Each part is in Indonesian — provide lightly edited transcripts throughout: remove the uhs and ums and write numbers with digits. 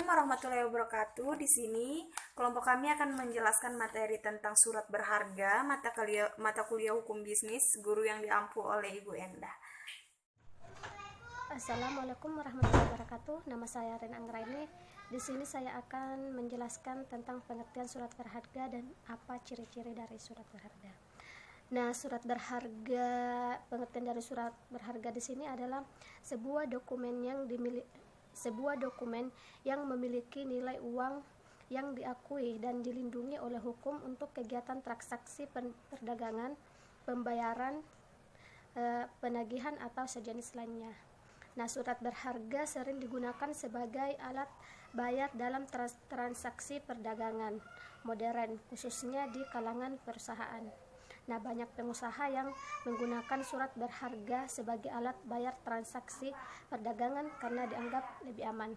warahmatullahi wabarakatuh. Di sini kelompok kami akan menjelaskan materi tentang surat berharga, mata kuliah hukum bisnis, guru yang diampu oleh Ibu Endah. Assalamualaikum warahmatullahi wabarakatuh. Nama saya Ren Anggraini. Di sini saya akan menjelaskan tentang pengertian surat berharga dan apa ciri-ciri dari surat berharga. Nah, surat berharga, pengertian dari surat berharga di sini adalah sebuah dokumen yang memiliki nilai uang yang diakui dan dilindungi oleh hukum untuk kegiatan transaksi perdagangan, pembayaran, penagihan atau sejenis lainnya. Nah, surat berharga sering digunakan sebagai alat bayar dalam transaksi perdagangan modern, khususnya di kalangan perusahaan. Nah, banyak pengusaha yang menggunakan surat berharga sebagai alat bayar transaksi perdagangan karena dianggap lebih aman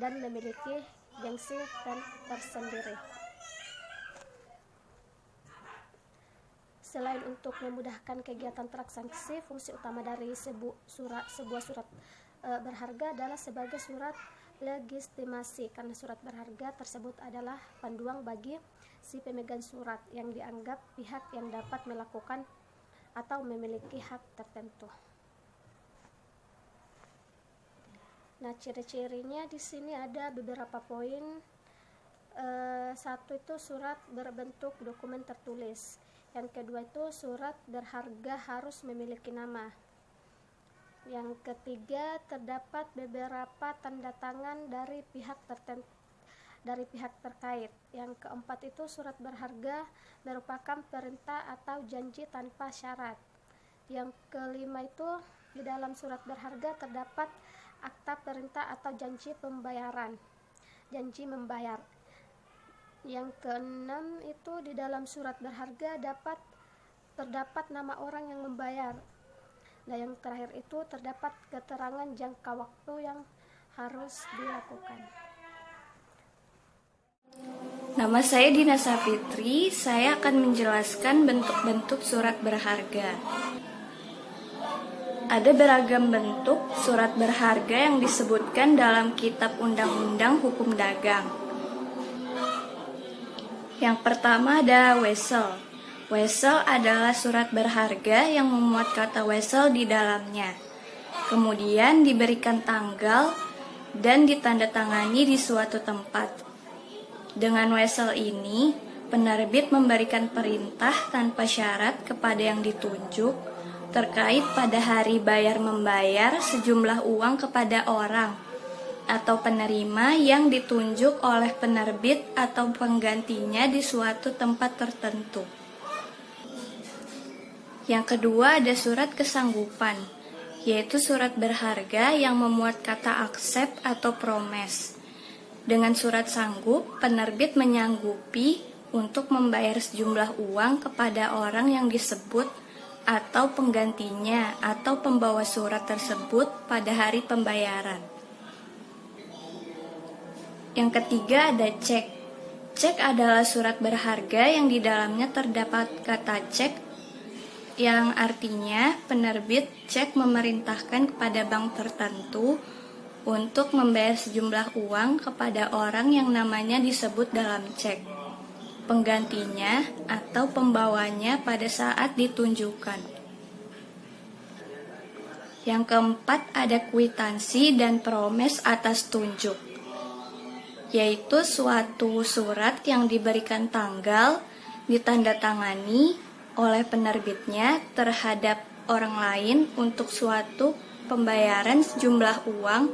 dan memiliki gengsi tersendiri. Selain untuk memudahkan kegiatan transaksi, fungsi utama dari sebuah surat berharga adalah sebagai surat legitimasi, karena surat berharga tersebut adalah panduan bagi si pemegang surat yang dianggap pihak yang dapat melakukan atau memiliki hak tertentu. Nah, ciri-cirinya di sini ada beberapa poin. Satu itu surat berbentuk dokumen tertulis. Yang kedua itu surat berharga harus memiliki nama. Yang ketiga, terdapat beberapa tanda tangan dari pihak terkait. Yang keempat itu surat berharga merupakan perintah atau janji tanpa syarat. Yang kelima itu di dalam surat berharga terdapat akta perintah atau janji membayar. Yang keenam itu di dalam surat berharga terdapat nama orang yang membayar. Dan yang terakhir itu terdapat keterangan jangka waktu yang harus dilakukan. Nama saya Dina Safitri. Saya akan menjelaskan bentuk-bentuk surat berharga. Ada beragam bentuk surat berharga yang disebutkan dalam Kitab Undang-Undang Hukum Dagang. Yang pertama ada wesel. Wesel adalah surat berharga yang memuat kata wesel di dalamnya. Kemudian diberikan tanggal dan ditandatangani di suatu tempat. Dengan wesel ini, penerbit memberikan perintah tanpa syarat kepada yang ditunjuk terkait pada hari bayar membayar sejumlah uang kepada orang atau penerima yang ditunjuk oleh penerbit atau penggantinya di suatu tempat tertentu. Yang kedua ada surat kesanggupan, yaitu surat berharga yang memuat kata aksep atau promes. Dengan surat sanggup, penerbit menyanggupi untuk membayar sejumlah uang kepada orang yang disebut atau penggantinya atau pembawa surat tersebut pada hari pembayaran. Yang ketiga ada cek. Cek adalah surat berharga yang di dalamnya terdapat kata cek, yang artinya penerbit cek memerintahkan kepada bank tertentu untuk membayar sejumlah uang kepada orang yang namanya disebut dalam cek, penggantinya atau pembawanya pada saat ditunjukkan. Yang keempat ada kwitansi dan promes atas tunjuk, yaitu suatu surat yang diberikan tanggal, ditandatangani oleh penerbitnya terhadap orang lain untuk suatu pembayaran sejumlah uang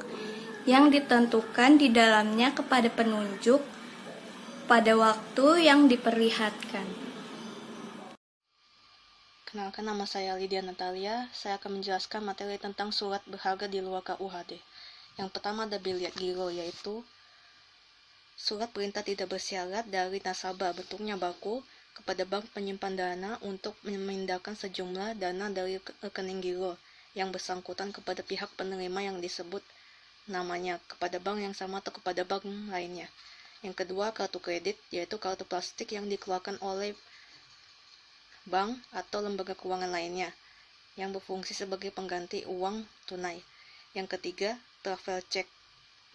yang ditentukan di dalamnya kepada penunjuk pada waktu yang diperlihatkan. Kenalkan, nama saya Lydia Natalia. Saya akan menjelaskan materi tentang surat berharga di luar KUHD. Yang pertama ada biliat giro, yaitu surat perintah tidak bersyarat dari nasabah, bentuknya baku, kepada bank penyimpan dana untuk memindahkan sejumlah dana dari rekening giro yang bersangkutan kepada pihak penerima yang disebut namanya, kepada bank yang sama atau kepada bank lainnya. Yang kedua, kartu kredit, yaitu kartu plastik yang dikeluarkan oleh bank atau lembaga keuangan lainnya yang berfungsi sebagai pengganti uang tunai. Yang ketiga, travel check,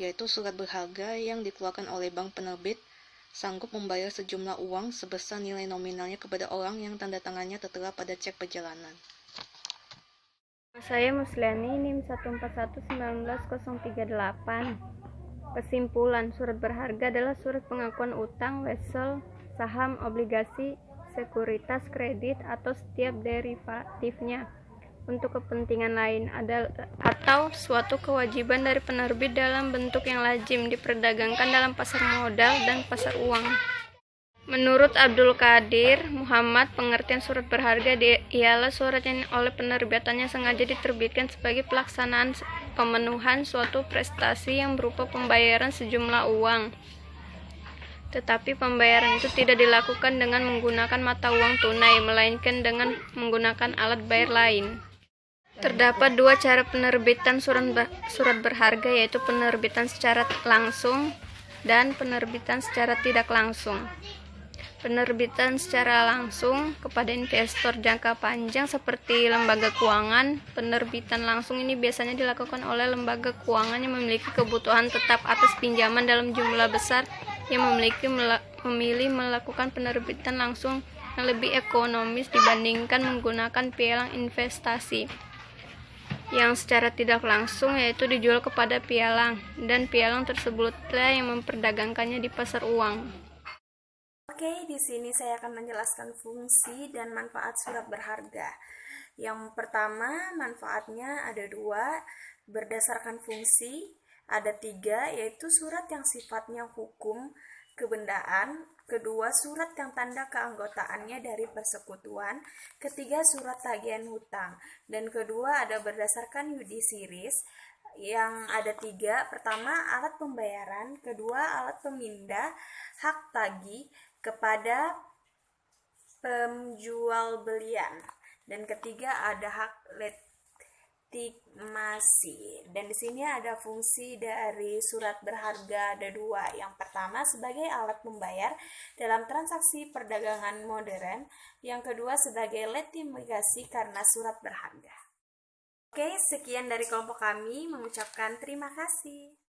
yaitu surat berharga yang dikeluarkan oleh bank penerbit sanggup membayar sejumlah uang sebesar nilai nominalnya kepada orang yang tanda tangannya tertera pada cek perjalanan. Saya Musliani, NIM 1411938. Kesimpulan, surat berharga adalah surat pengakuan utang, wesel, saham, obligasi, sekuritas, kredit, atau setiap derivatifnya untuk kepentingan lain atau suatu kewajiban dari penerbit dalam bentuk yang lazim diperdagangkan dalam pasar modal dan pasar uang. Menurut Abdul Qadir Muhammad, pengertian surat berharga ialah surat yang oleh penerbitannya sengaja diterbitkan sebagai pelaksanaan pemenuhan suatu prestasi yang berupa pembayaran sejumlah uang. Tetapi pembayaran itu tidak dilakukan dengan menggunakan mata uang tunai, melainkan dengan menggunakan alat bayar lain. Terdapat dua cara penerbitan surat berharga, yaitu penerbitan secara langsung dan penerbitan secara tidak langsung. Penerbitan secara langsung kepada investor jangka panjang seperti lembaga keuangan. Penerbitan langsung ini biasanya dilakukan oleh lembaga keuangan yang memiliki kebutuhan tetap atas pinjaman dalam jumlah besar, yang memilih melakukan penerbitan langsung yang lebih ekonomis dibandingkan menggunakan pialang investasi yang secara tidak langsung, yaitu dijual kepada pialang, dan pialang tersebutlah yang memperdagangkannya di pasar uang. Oke, di sini saya akan menjelaskan fungsi dan manfaat surat berharga. Yang pertama, manfaatnya ada dua, berdasarkan fungsi ada tiga, yaitu surat yang sifatnya hukum kebendaan, kedua surat yang tanda keanggotaannya dari persekutuan, ketiga surat tagihan hutang, dan kedua ada berdasarkan yudisiris yang ada tiga. Pertama, alat pembayaran, kedua alat pemindah hak tagih kepada penjual belian, dan ketiga ada hak legitimasi. Dan di sini ada fungsi dari surat berharga ada dua. Yang pertama sebagai alat pembayar dalam transaksi perdagangan modern, yang kedua sebagai legitimasi karena surat berharga. Oke, sekian dari kelompok kami, mengucapkan terima kasih.